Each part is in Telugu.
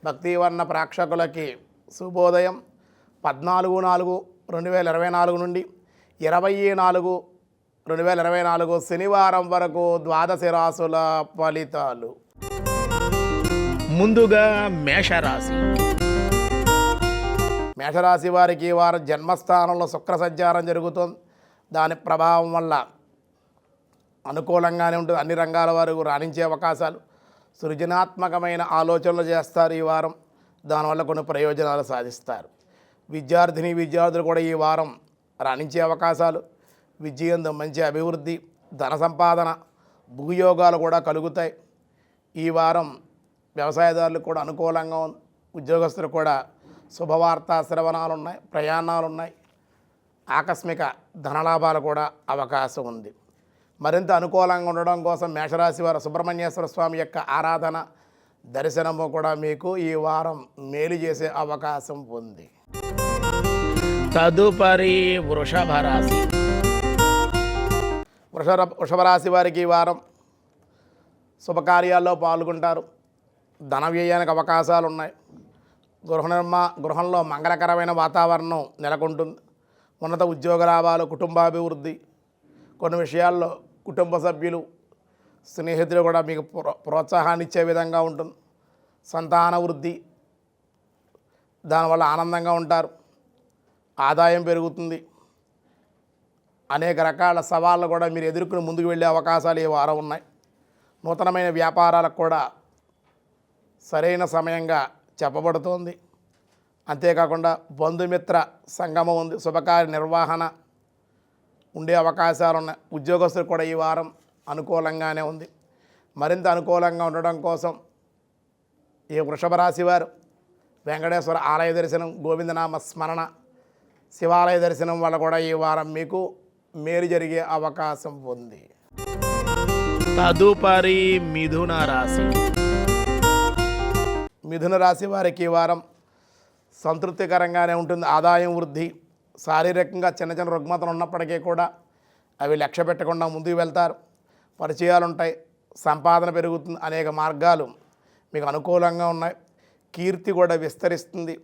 భక్తివర్ణ ప్రేక్షకులకి శుభోదయం. 14/4/2024 నుండి 20/4/2024 శనివారం వరకు ద్వాదశ రాశుల ఫలితాలు. ముందుగా మేషరాశి. మేషరాశి వారికి వారి జన్మస్థానంలో శుక్ర సంచారం జరుగుతుంది. దాని ప్రభావం వల్ల అనుకూలంగానే ఉంటుంది. అన్ని రంగాల వారు రాణించే అవకాశాలు, సృజనాత్మకమైన ఆలోచనలు చేస్తారు ఈ వారం. దానివల్ల కొన్ని ప్రయోజనాలు సాధిస్తారు. విద్యార్థులు కూడా ఈ వారం రాణించే అవకాశాలు, విద్యందు మంచి అభివృద్ధి, ధన సంపాదన, భూయోగాలు కూడా కలుగుతాయి. ఈ వారం వ్యవసాయదారులకు కూడా అనుకూలంగా ఉంది. ఉద్యోగస్తులు కూడా శుభవార్తా శ్రవణాలు ఉన్నాయి, ప్రయాణాలు ఉన్నాయి, ఆకస్మిక ధనలాభాలు కూడా అవకాశం ఉంది. మరింత అనుకూలంగా ఉండడం కోసం మేషరాశి వారు సుబ్రహ్మణ్యేశ్వర స్వామి యొక్క ఆరాధన, దర్శనము కూడా మీకు ఈ వారం మేలు చేసే అవకాశం ఉంది. తదుపరి వృషభ రాశి. వృషభ రాశి వారికి ఈ వారం శుభకార్యాల్లో పాల్గొంటారు. ధన వ్యయానికి అవకాశాలు ఉన్నాయి. గృహంలో మంగళకరమైన వాతావరణం నెలకొంటుంది. ఉన్నత ఉద్యోగ లాభాలు, కుటుంబాభివృద్ధి, కొన్ని విషయాల్లో కుటుంబ సభ్యులు, స్నేహితులు కూడా మీకు ప్రోత్సాహాన్ని ఇచ్చే విధంగా ఉంటుంది. సంతాన వృద్ధి, దానివల్ల ఆనందంగా ఉంటారు. ఆదాయం పెరుగుతుంది. అనేక రకాల సవాళ్ళు కూడా మీరు ఎదుర్కొని ముందుకు వెళ్ళే అవకాశాలు ఈ వారం ఉన్నాయి. నూతనమైన వ్యాపారాలకు కూడా సరైన సమయంగా చెప్పబడుతోంది. అంతేకాకుండా బంధుమిత్ర సంగమం ఉంది. శుభకార్య నిర్వహణ ఉండే అవకాశాలు ఉన్నాయి. ఉద్యోగస్తులు కూడా ఈ వారం అనుకూలంగానే ఉంది. మరింత అనుకూలంగా ఉండడం కోసం ఈ వృషభ రాశి వారు వెంకటేశ్వర ఆలయ దర్శనం, గోవిందనామ స్మరణ, శివాలయ దర్శనం వల్ల కూడా ఈ వారం మీకు మేలు జరిగే అవకాశం ఉంది. తదుపరి మిథున రాశి. మిథున రాశి వారికి ఈ వారం సంతృప్తికరంగానే ఉంటుంది. ఆదాయం వృద్ధి, శారీరకంగా చిన్న చిన్న రుగ్మతలు ఉన్నప్పటికీ కూడా అవి లక్ష్య పెట్టకుండా ముందుకు వెళ్తారు. పరిచయాలు ఉంటాయి, సంపాదన పెరుగుతుంది. అనేక మార్గాలు మీకు అనుకూలంగా ఉన్నాయి. కీర్తి కూడా విస్తరిస్తుంది.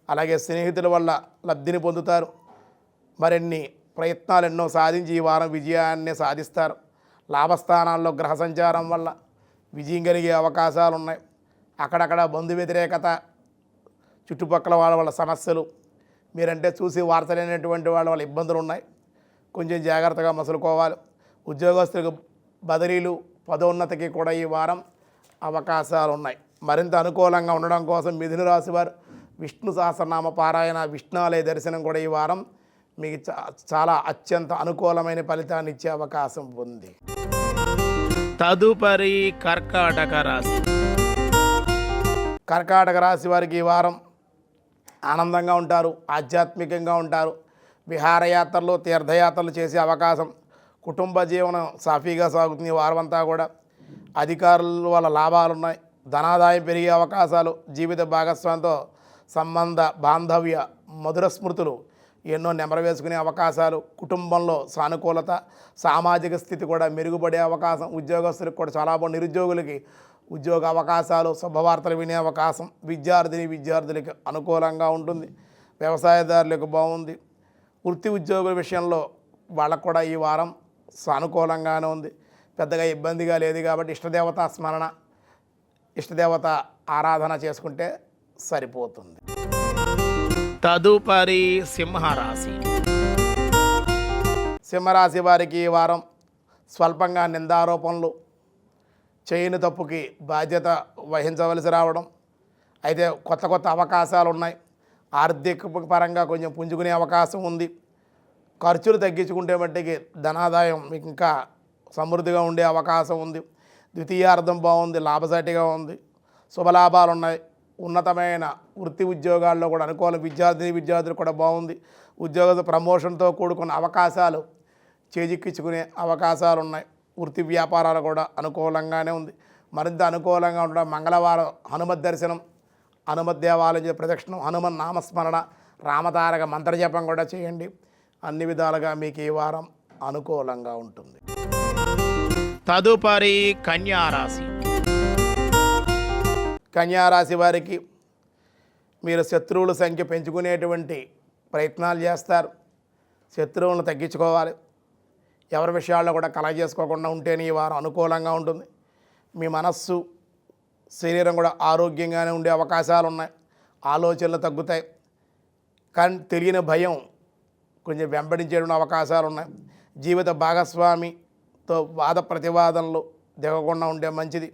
అలాగే స్నేహితుల వల్ల లబ్ధిని పొందుతారు. మరిన్ని ప్రయత్నాలు ఎన్నో సాధించి ఈ వారం విజయాన్ని సాధిస్తారు. లాభస్థానాల్లో గ్రహ సంచారం వల్ల విజయం కలిగే అవకాశాలు ఉన్నాయి. అక్కడక్కడ బంధు వ్యతిరేకత, చుట్టుపక్కల వాళ్ళ సమస్యలు, మీరంటే చూసి వార్తలేనటువంటి వాళ్ళ ఇబ్బందులు ఉన్నాయి. కొంచెం జాగ్రత్తగా మసులుకోవాలి. ఉద్యోగస్తులకు బదిలీలు, పదోన్నతికి కూడా ఈ వారం అవకాశాలు ఉన్నాయి. మరింత అనుకూలంగా ఉండడం కోసం మిథున రాశి వారు విష్ణు సహస్రనామ పారాయణ, విష్ణాలయ దర్శనం కూడా ఈ వారం మీకు చాలా అత్యంత అనుకూలమైన ఫలితాన్ని ఇచ్చే అవకాశం ఉంది. తదుపరి కర్కాటక రాశి. కర్కాటక రాశి వారికి ఈ వారం ఆనందంగా ఉంటారు, ఆధ్యాత్మికంగా ఉంటారు. విహారయాత్రలు, తీర్థయాత్రలు చేసే అవకాశం, కుటుంబ జీవనం సాఫీగా సాగుతుంది. ఈ వారం అంతా కూడా అధికారుల వల్ల లాభాలు ఉన్నాయి. ధనాదాయం పెరిగే అవకాశాలు, జీవిత భాగస్వామితో సంబంధ బాంధవ్య మధుర స్మృతులు ఎన్నో నెమరవేసుకునే అవకాశాలు, కుటుంబంలో సానుకూలత, సామాజిక స్థితి కూడా మెరుగుపడే అవకాశం. ఉద్యోగస్తులకు కూడా చాలా బాగుంది. నిరుద్యోగులకి ఉద్యోగ అవకాశాలు, శుభవార్తలు వినే అవకాశం. విద్యార్థులకి అనుకూలంగా ఉంటుంది. వ్యవసాయదారులకు బాగుంది. వృత్తి ఉద్యోగుల విషయంలో వాళ్ళకు కూడా ఈ వారం సానుకూలంగానే ఉంది. పెద్దగా ఇబ్బందిగా లేదు కాబట్టి ఇష్టదేవత స్మరణ, ఇష్టదేవత ఆరాధన చేసుకుంటే సరిపోతుంది. తదుపరి సింహరాశి. సింహరాశి వారికి ఈ వారం స్వల్పంగా నిందారోపణలు, చేయని తప్పుకి బాధ్యత వహించవలసి రావడం. అయితే కొత్త అవకాశాలు ఉన్నాయి. ఆర్థిక పరంగా కొంచెం పుంజుకునే అవకాశం ఉంది. ఖర్చులు తగ్గించుకుంటే మట్టికి ధనాదాయం మీకు ఇంకా సమృద్ధిగా ఉండే అవకాశం ఉంది. ద్వితీయార్థం బాగుంది, లాభసాటిగా ఉంది, శుభలాభాలు ఉన్నాయి. ఉన్నతమైన వృత్తి ఉద్యోగాల్లో కూడా అనుకూలం. విద్యార్థులు కూడా బాగుంది. ఉద్యోగ ప్రమోషన్తో కూడుకున్న అవకాశాలు చేజిక్కించుకునే అవకాశాలు ఉన్నాయి. వృత్తి వ్యాపారాలు కూడా అనుకూలంగానే ఉంది. మరింత అనుకూలంగా ఉండడం మంగళవారం హనుమత్ దర్శనం, హనుమత్ దేవాలయ ప్రదక్షిణం, హనుమన్ నామస్మరణ, రామతారక మంత్రజపం కూడా చేయండి. అన్ని విధాలుగా మీకు ఈ వారం అనుకూలంగా ఉంటుంది. తదుపరి కన్యారాశి. కన్యారాశి వారికి మీరు శత్రువుల సంఖ్య పెంచుకునేటువంటి ప్రయత్నాలు చేస్తారు. శత్రువులను తగ్గించుకోవాలి. ఎవరి విషయాల్లో కూడా కలగ చేసుకోకుండా ఉంటేనే ఈ వారం అనుకూలంగా ఉంటుంది. మీ మనస్సు శరీరం కూడా ఆరోగ్యంగానే ఉండే అవకాశాలు ఉన్నాయి. ఆలోచనలు తగ్గుతాయి. కానీ తెలియని భయం కొంచెం వెంబడించేటువంటి అవకాశాలు ఉన్నాయి. జీవిత భాగస్వామితో వాద ప్రతివాదనలు దిగకుండా ఉంటే మంచిది.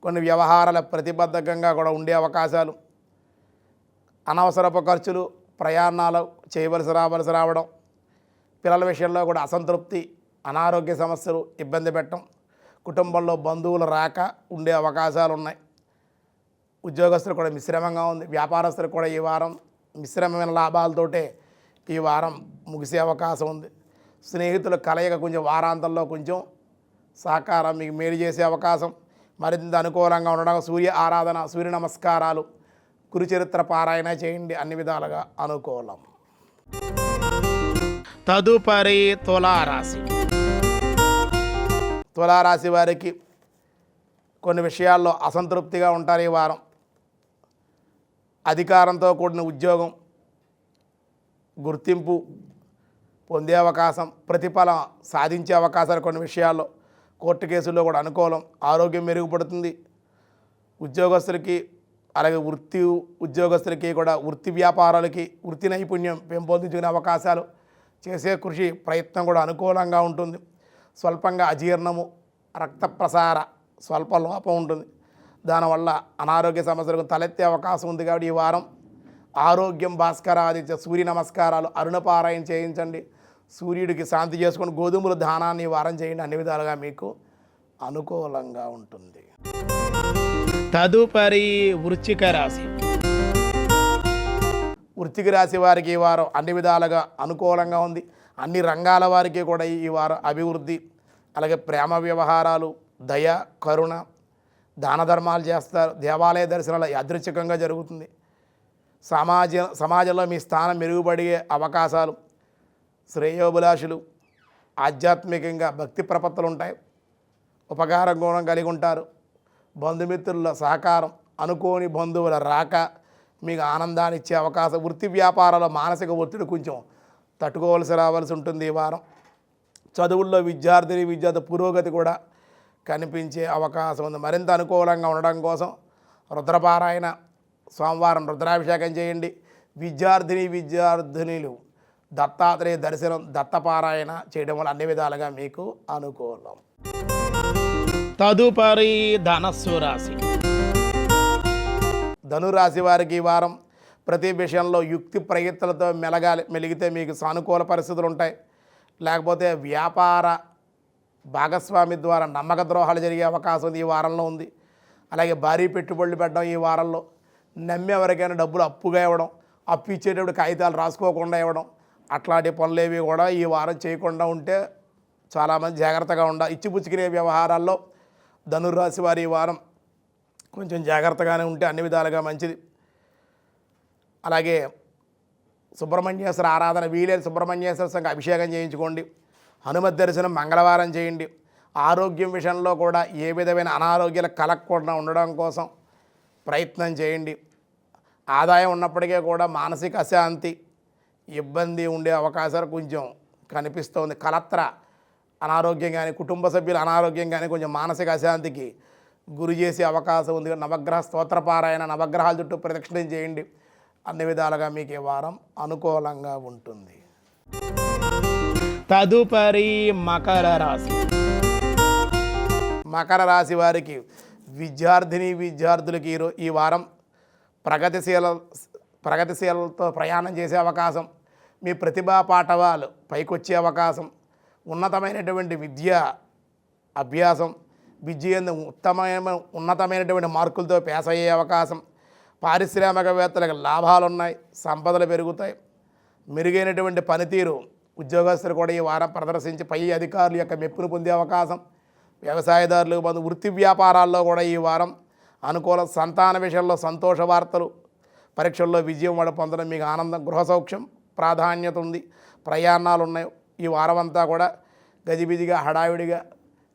కొన్ని వ్యవహారాల ప్రతిబద్ధకంగా కూడా ఉండే అవకాశాలు, అనవసరపు ఖర్చులు, ప్రయాణాలు రావాల్సి రావడం, పిల్లల విషయంలో కూడా అసంతృప్తి, అనారోగ్య సమస్యలు ఇబ్బంది పెట్టడం, కుటుంబంలో బంధువులు రాక ఉండే అవకాశాలు ఉన్నాయి. ఉద్యోగస్తులు కూడా మిశ్రమంగా ఉంది. వ్యాపారస్తులు కూడా ఈ వారం మిశ్రమమైన లాభాలతోటే ఈ వారం ముగిసే అవకాశం ఉంది. స్నేహితుల కలయిక కొంచెం వారాంతంలో కొంచెం సహకారం మీకు మేలు చేసే అవకాశం. మరింత అనుకూలంగా ఉండడం సూర్య ఆరాధన, సూర్య నమస్కారాలు, కురుచరిత్ర పారాయణ చేయండి. అన్ని విధాలుగా అనుకూలం. తదుపరి తులారాశి. తులారాశి వారికి కొన్ని విషయాల్లో అసంతృప్తిగా ఉంటారు. ఈ వారం అధికారంతో కూడిన ఉద్యోగం, గుర్తింపు పొందే అవకాశం, ప్రతిఫలం సాధించే అవకాశాలు కొన్ని విషయాల్లో, కోర్టు కేసుల్లో కూడా అనుకూలం. ఆరోగ్యం మెరుగుపడుతుంది. ఉద్యోగస్తులకి అలాగే ఉద్యోగస్తులకి కూడా వృత్తి వ్యాపారాలకి వృత్తి నైపుణ్యం పెంపొందించుకునే అవకాశాలు, చేసే కృషి ప్రయత్నం కూడా అనుకూలంగా ఉంటుంది. స్వల్పంగా అజీర్ణము, రక్త ప్రసార స్వల్ప లోపం ఉంటుంది. దానివల్ల అనారోగ్య సమస్యలకు తలెత్తే అవకాశం ఉంది. కాబట్టి ఈ వారం ఆరోగ్యం భాస్కరాదిత్య సూర్య నమస్కారాలు, అరుణపారాయణ చేయించండి. సూర్యుడికి శాంతి చేసుకొని గోధుమల దానాన్ని ఈ వారం చేయండి. అన్ని విధాలుగా మీకు అనుకూలంగా ఉంటుంది. తదుపరి వృశ్చిక రాశి. వృశ్చిక రాశి వారికి ఈ వారం అన్ని విధాలుగా అనుకూలంగా ఉంది. అన్ని రంగాల వారికి కూడా ఈ వారం అభివృద్ధి, అలాగే ప్రేమ వ్యవహారాలు, దయ, కరుణ, దాన ధర్మాలు చేస్తారు. దేవాలయ దర్శనాలు యాదృచ్ఛికంగా జరుగుతుంది. సమాజంలో మీ స్థానం మెరుగుపడే అవకాశాలు, శ్రేయోభిలాషులు, ఆధ్యాత్మికంగా భక్తి ప్రపత్తులు ఉంటాయి. ఉపకార గుణం కలిగి ఉంటారు. బంధుమిత్రుల సహకారం, అనుకోని బంధువుల రాక మీకు ఆనందాన్ని ఇచ్చే అవకాశం. వృత్తి వ్యాపారాల మానసిక ఒత్తిడి కొంచెం రావాల్సి ఉంటుంది ఈ వారం. చదువుల్లో విద్యార్థి పురోగతి కూడా కనిపించే అవకాశం ఉంది. మరింత అనుకూలంగా ఉండడం కోసం రుద్రపారాయణ, సోమవారం రుద్రాభిషేకం చేయండి. విద్యార్థినులు దత్తాత్రేయ దర్శనం, దత్తపారాయణ చేయడం వల్ల అన్ని విధాలుగా మీకు అనుకూలం. తదుపరి ధనస్సు రాశి. ధనురాశి వారికి ఈ వారం ప్రతి విషయంలో యుక్తి ప్రయత్నాలతో మెలిగితే మీకు సానుకూల పరిస్థితులు ఉంటాయి. లేకపోతే వ్యాపార భాగస్వామి ద్వారా నమ్మక ద్రోహాలు జరిగే అవకాశం ఈ వారంలో ఉంది. అలాగే భారీ పెట్టుబడులు పెట్టడం ఈ వారంలో, నమ్మి ఎవరికైనా డబ్బులు అప్పుగా ఇవ్వడం, అప్పు ఇచ్చేటప్పుడు కాగితాలు రాసుకోకుండా ఇవ్వడం, అట్లాంటి పనులేవి కూడా ఈ వారం చేయకుండా ఉంటే చాలామంది జాగ్రత్తగా ఉండాలి. ఇచ్చిపుచ్చుకునే వ్యవహారాల్లో ధనుర్రాశి వారి ఈ వారం కొంచెం జాగ్రత్తగానే ఉంటే అన్ని విధాలుగా మంచిది. అలాగే సుబ్రహ్మణ్యేశ్వర ఆరాధన వీలైన సుబ్రహ్మణ్యేశ్వర సంఘ అభిషేకం చేయించుకోండి. హనుమత్ దర్శనం మంగళవారం చేయండి. ఆరోగ్యం విషయంలో కూడా ఏ విధమైన అనారోగ్యాలు కలగకుండా ఉండడం కోసం ప్రయత్నం చేయండి. ఆదాయం ఉన్నప్పటికీ కూడా మానసిక అశాంతి, ఇబ్బంది ఉండే అవకాశాలు కొంచెం కనిపిస్తోంది. కలత్ర అనారోగ్యం కానీ, కుటుంబ సభ్యుల అనారోగ్యం కానీ కొంచెం మానసిక అశాంతికి గురి చేసే అవకాశం ఉంది. నవగ్రహ స్తోత్రపారాయణ, నవగ్రహాల చుట్టూ ప్రదక్షిణం చేయండి. అన్ని విధాలుగా మీకు ఈ వారం అనుకూలంగా ఉంటుంది. తదుపరి మకర రాశి. మకర రాశి వారికి విద్యార్థులకి ఈ వారం ప్రగతిశీలతో ప్రయాణం చేసే అవకాశం, మీ ప్రతిభా పాఠవాలు పైకొచ్చే అవకాశం, ఉన్నతమైనటువంటి విద్యా అభ్యాసం, ఉన్నతమైనటువంటి మార్కులతో పాస్ అయ్యే అవకాశం, పారిశ్రామికవేత్తలకు లాభాలు ఉన్నాయి, సంపదలు పెరుగుతాయి, మెరుగైనటువంటి పనితీరు ఉద్యోగస్తులు కూడా ఈ వారం ప్రదర్శించి పై అధికారుల యొక్క మెప్పును పొందే అవకాశం, వ్యవసాయదారులు వృత్తి వ్యాపారాల్లో కూడా ఈ వారం అనుకూల. సంతాన విషయంలో సంతోష వార్తలు, పరీక్షల్లో విజయం పొందడం మీకు ఆనందం, గృహ సౌఖ్యం ప్రాధాన్యత ఉంది, ప్రయాణాలు ఉన్నాయి. ఈ వారం అంతా కూడా గజిబిజిగా హడావిడిగా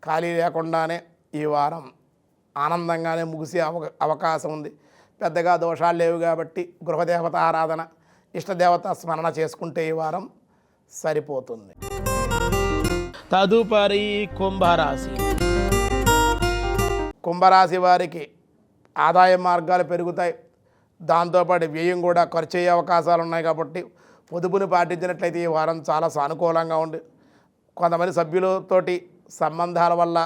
ఖాళీ లేకుండానే ఈ వారం ఆనందంగానే ముగిసే అవకాశం ఉంది. పెద్దగా దోషాలు లేవు కాబట్టి గృహదేవత ఆరాధన ఇష్టదేవత స్మరణ చేసుకుంటే ఈ వారం సరిపోతుంది. తదుపరి కుంభరాశి. కుంభరాశి వారికి ఆదాయ మార్గాలు పెరుగుతాయి, దాంతోపాటు వ్యయం కూడా ఖర్చు అయ్యే అవకాశాలు ఉన్నాయి కాబట్టి పొదుపుని పాటించినట్లయితే ఈ వారం చాలా సానుకూలంగా ఉంది. కొంతమంది సభ్యులతోటి సంబంధాల వల్ల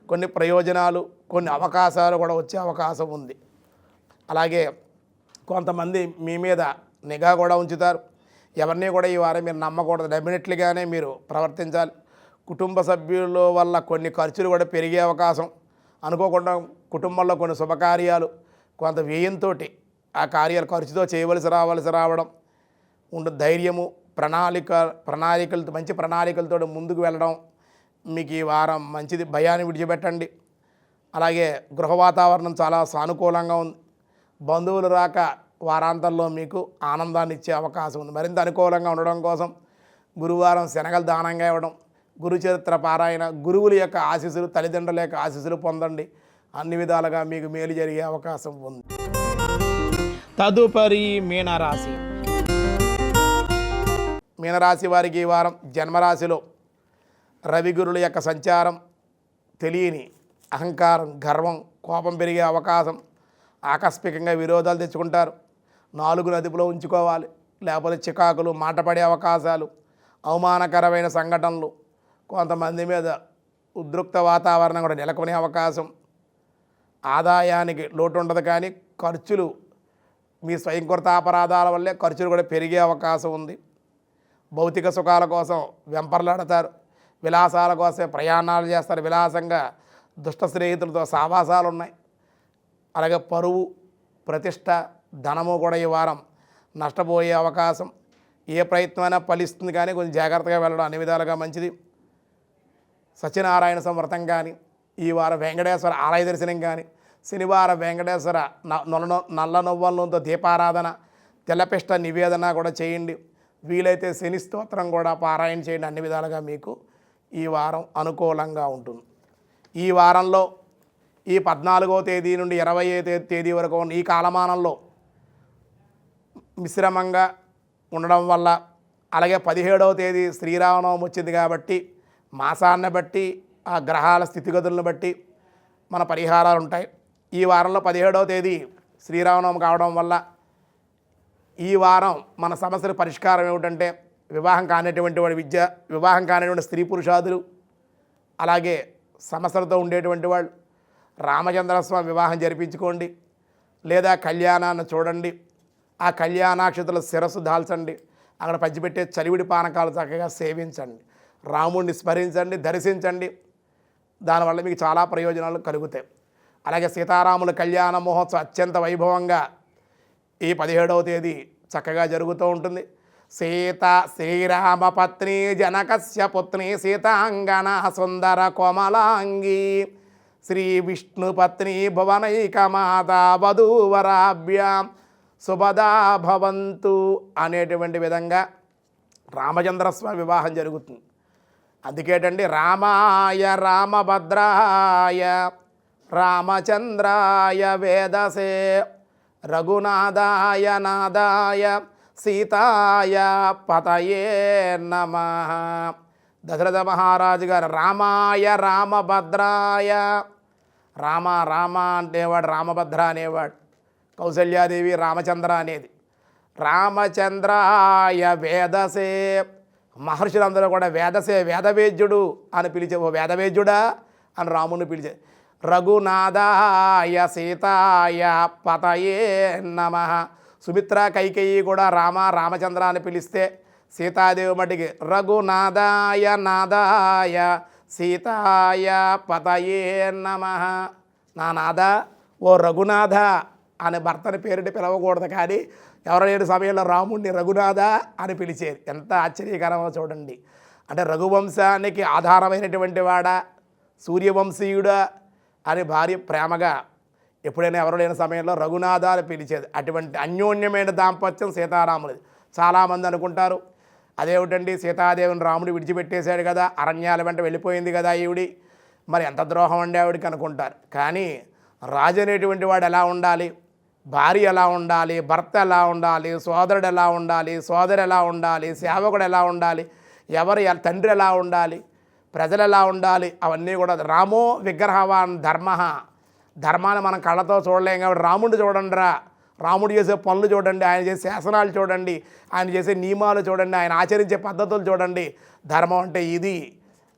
కొన్ని ప్రయోజనాలు కొన్ని అవకాశాలు కూడా వచ్చే అవకాశం ఉంది. అలాగే కొంతమంది మీ మీద నిఘా కూడా ఉంచుతారు. ఎవరిని కూడా ఈ వారం మీరు నమ్మకూడదు, డెఫినెట్లీగానే మీరు ప్రవర్తించాలి. కుటుంబ సభ్యుల వల్ల కొన్ని ఖర్చులు కూడా పెరిగే అవకాశం, అనుకోకుండా కుటుంబంలో కొన్ని శుభకార్యాలు కొంత వ్యయంతో ఆ కార్యాలు ఖర్చుతో రావాల్సి రావడం ఉండే ధైర్యము ప్రణాళికలతో మంచి ప్రణాళికలతో ముందుకు వెళ్ళడం మీకు ఈ వారం మంచిది. భయాన్ని విడిచిపెట్టండి. అలాగే గృహ వాతావరణం చాలా సానుకూలంగా ఉంది. బంధువులు రాక వారాంతంలో మీకు ఆనందాన్ని ఇచ్చే అవకాశం ఉంది. మరింత అనుకూలంగా ఉండడం కోసం గురువారం శనగలు దానంగా ఇవ్వడం, గురుచరిత్ర పారాయణ, గురువుల యొక్క ఆశీస్సులు, తల్లిదండ్రుల యొక్క ఆశీస్సులు పొందండి. అన్ని విధాలుగా మీకు మేలు జరిగే అవకాశం ఉంది. తదుపరి మీనరాశి. మీనరాశి వారికి ఈ వారం జన్మరాశిలో రవి గురుల యొక్క సంచారం తెలియని అహంకారం, గర్వం, కోపం పెరిగే అవకాశం, ఆకస్మికంగా విరోధాలు తెచ్చుకుంటారు. 4 అదుపులో ఉంచుకోవాలి, లేకపోతే చికాకులు, మాట పడే అవకాశాలు, అవమానకరమైన సంఘటనలు, కొంతమంది మీద ఉద్రిక్త వాతావరణం కూడా నెలకొనే అవకాశం. ఆదాయానికి లోటు ఉండదు కానీ ఖర్చులు మీ స్వయంకృత అపరాధాల వల్లే ఖర్చులు కూడా పెరిగే అవకాశం ఉంది. భౌతిక సుఖాల కోసం వెంపర్లాడతారు, విలాసాల కోసం ప్రయాణాలు చేస్తారు, విలాసంగా దుష్ట స్నేహితులతో సావాసాలు ఉన్నాయి. అలాగే పరువు, ప్రతిష్ట, ధనము కూడా ఈ వారం నష్టపోయే అవకాశం. ఏ ప్రయత్నమైనా ఫలిస్తుంది కానీ కొంచెం జాగ్రత్తగా వెళ్ళడం అన్ని విధాలుగా మంచిది. సత్యనారాయణ వ్రతం కానీ, ఈ వారం వెంకటేశ్వర ఆలయ దర్శనం కానీ, శనివారం వెంకటేశ్వర నల్ల నువ్వులతో దీపారాధన, తెల్లపిష్ట నివేదన కూడా చేయండి. వీలైతే శని స్తోత్రం కూడా పారాయణ చేయండి. అన్ని విధాలుగా మీకు ఈ వారం అనుకూలంగా ఉంటుంది. ఈ వారంలో ఈ 14వ తేదీ నుండి 20వ తేదీ వరకు ఉన్న ఈ కాలమానంలో మిశ్రమంగా ఉండడం వల్ల, అలాగే 17వ తేదీ శ్రీరామనవమి వచ్చింది కాబట్టి మాసాన్ని బట్టి ఆ గ్రహాల స్థితిగతులను బట్టి మన పరిహారాలు ఉంటాయి. ఈ వారంలో 17వ తేదీ శ్రీరామనవమి కావడం వల్ల ఈ వారం మన సమస్యల పరిష్కారం ఏమిటంటే వివాహం కానిటువంటి వాడి వివాహం కానిటువంటి స్త్రీ పురుషాదులు, అలాగే సమస్యలతో ఉండేటువంటి వాళ్ళు రామచంద్రస్వామి వివాహం జరిపించుకోండి, లేదా కళ్యాణాన్ని చూడండి. ఆ కళ్యాణాక్షతలు శిరస్సు దాల్చండి, అక్కడ పంచిపెట్టే చలివిడి పానకాలు చక్కగా సేవించండి, రాముడిని స్మరించండి, దర్శించండి. దానివల్ల మీకు చాలా ప్రయోజనాలు కలుగుతాయి. అలాగే సీతారాముల కళ్యాణ మహోత్సవం అత్యంత వైభవంగా ఈ 17వ తేదీ చక్కగా జరుగుతూ ఉంటుంది. శ్రీరామ పత్ని జనకస్య పుత్ని సీతాంగన సుందర కోమలాంగి శ్రీ విష్ణు పత్ని భువనైకమాత వధూవరాభ్యాం శుభదా భవంతు అనేటువంటి విధంగా రామచంద్రస్వామి వివాహం జరుగుతుంది. అందుకేటండి రామాయ రామభద్రాయ రామచంద్రాయ వేదసే రఘునాథాయ నాదాయ సీతాయ పతయే నమః. దశరథ మహారాజు గారు రామాయ రామభద్రాయ, రామ అనేవాడు రామభద్ర అనేవాడు, కౌసల్యాదేవి రామచంద్ర అనేది, రామచంద్రాయ వేదసే. మహర్షులందరూ కూడా వేదసే వేదవేద్యుడు అని పిలిచే, ఓ వేదవేద్యుడా అని రాముని పిలిచే. రఘునాథాయ సీతాయ పతయే నమః. సుమిత్ర కైకేయి కూడా రామచంద్ర అని పిలిస్తే సీతాదేవి మటికి రఘునాథాయ నాదాయ సీతాయ పతయే నమః. నా నాథ ఓ రఘునాథ అని భర్తని పేరుని పిలవకూడదు, కానీ ఎవరైనా సమయంలో రాముడిని రఘునాథ అని పిలిచేది. ఎంత ఆశ్చర్యకరమో చూడండి. అంటే రఘువంశానికి ఆధారమైనటువంటి వాడా, సూర్యవంశీయుడా అని భార్య ప్రేమగా ఎప్పుడైనా ఎవరు లేని సమయంలో రఘునాథ అని పిలిచేది. అటువంటి అన్యోన్యమైన దాంపత్యం సీతారాములది. చాలామంది అనుకుంటారు అదేమిటండి సీతాదేవిని రాముడు విడిచిపెట్టేశాడు కదా, అరణ్యాల వెంట వెళ్ళిపోయింది కదా ఈవిడి, మరి ఎంత ద్రోహం అండి ఆవిడికి అనుకుంటారు. కానీ రాజు అనేటువంటి వాడు ఎలా ఉండాలి, భార్య ఎలా ఉండాలి, భర్త ఎలా ఉండాలి, సోదరుడు ఎలా ఉండాలి, సోదరు ఎలా ఉండాలి, సేవకుడు ఎలా ఉండాలి, తండ్రి ఎలా ఉండాలి, ప్రజలు ఎలా ఉండాలి, అవన్నీ కూడా రామో విగ్రహవాన్ ధర్మ. ధర్మాన్ని మనం కళ్ళతో చూడలేం కాబట్టి రాముడిని చూడండి రా, రాముడు చేసే పనులు చూడండి, ఆయన చేసే శాసనాలు చూడండి, ఆయన చేసే నియమాలు చూడండి, ఆయన ఆచరించే పద్ధతులు చూడండి, ధర్మం అంటే ఇది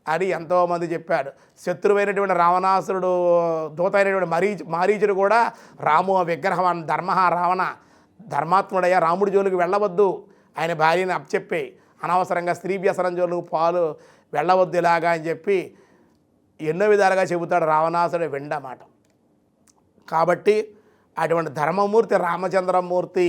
అని ఎంతోమంది చెప్పాడు. శత్రువైనటువంటి రావణాసురుడు దూత అయినటువంటి మారీచుడు కూడా రాము విగ్రహవాన్ ధర్మ, రావణ ధర్మాత్ముడయ్యా, రాముడి జోలికి వెళ్ళవద్దు, ఆయన భార్యని అప్పచెప్పి అనవసరంగా స్త్రీ వ్యసనం జోలికి పాలు వెళ్ళవద్దు ఇలాగా అని చెప్పి ఎన్నో విధాలుగా చెబుతాడు. రావణాసుడు విండమాట. కాబట్టి అటువంటి ధర్మమూర్తి రామచంద్రమూర్తి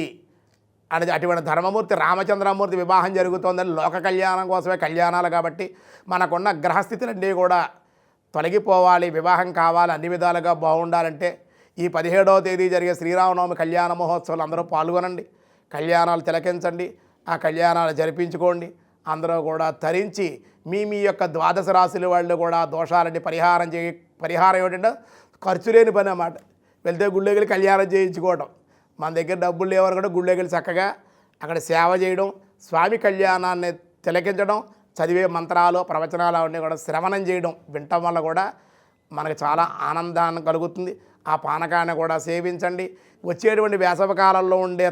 అనేది, అటువంటి ధర్మమూర్తి రామచంద్రమూర్తి వివాహం జరుగుతోందని లోక కళ్యాణం కోసమే కళ్యాణాలు. కాబట్టి మనకున్న గ్రహస్థితులన్నీ కూడా తొలగిపోవాలి, వివాహం కావాలి, అన్ని విధాలుగా బాగుండాలంటే ఈ 17వ తేదీ జరిగే శ్రీరామనవమి కళ్యాణ మహోత్సవాలు అందరూ పాల్గొనండి, కళ్యాణాలు తిలకించండి, ఆ కళ్యాణాలు జరిపించుకోండి. అందరూ కూడా తరించి మీ యొక్క ద్వాదశ రాశుల వాళ్ళు కూడా దోషాలన్నీ పరిహారం ఏమిటంటే ఖర్చు లేని పని అన్నమాట. వెళ్తే గుళ్ళోకి కళ్యాణం చేయించుకోవడం, మన దగ్గర డబ్బులు లేవని కూడా గుళ్ళోకి చక్కగా అక్కడ సేవ చేయడం, స్వామి కళ్యాణాన్ని తిలకించడం, చదివే మంత్రాలు ప్రవచనాలు అవన్నీ కూడా శ్రవణం చేయడం, వినటం వల్ల కూడా మనకు చాలా ఆనందాన్ని కలుగుతుంది. ఆ పానకాన్ని కూడా సేవించండి. వచ్చేటువంటి వేసవికాలంలో ఉండే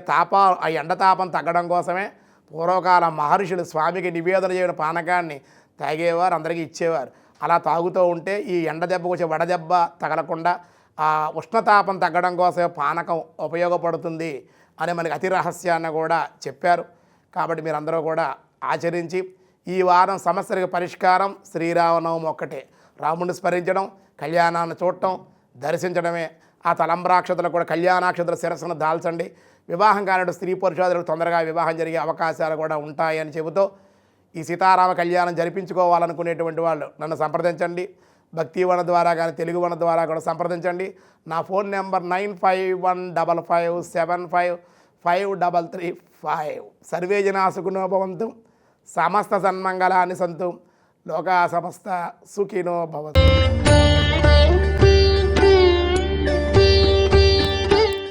ఆ ఎండతాపం తగ్గడం కోసమే పూర్వకాల మహర్షులు స్వామికి నివేదన చేయడం పానకాన్ని తాగేవారు, అందరికీ ఇచ్చేవారు. అలా తాగుతూ ఉంటే ఈ ఎండ దెబ్బకు వచ్చే వడదెబ్బ తగలకుండా ఆ ఉష్ణతాపం తగ్గడం కోసమే పానకం ఉపయోగపడుతుంది అని మనకి అతి రహస్యాన్ని కూడా చెప్పారు. కాబట్టి మీరందరూ కూడా ఆచరించి ఈ వారం సమస్యలకు పరిష్కారం శ్రీరామనవమి ఒక్కటే. రాముడిని స్మరించడం, కళ్యాణాన్ని చూడటం, దర్శించడమే. ఆ తలంబ్రాక్షతలు కూడా కళ్యాణాక్షతల శిరస్సును దాల్చండి. వివాహం కానివ్వండి స్త్రీ పురుషాదులకు తొందరగా వివాహం జరిగే అవకాశాలు కూడా ఉంటాయని చెబుతూ ఈ సీతారామ కళ్యాణం జరిపించుకోవాలనుకునేటువంటి వాళ్ళు నన్ను సంప్రదించండి. భక్తివన ద్వారా కానీ తెలుగు వన ద్వారా కూడా సంప్రదించండి. నా ఫోన్ నెంబర్ 9515575335. సర్వే జనా సుఖినో భవంతు, సమస్త సన్మంగళాని సంతు, లోకా సమస్త సుఖినో భవంతు.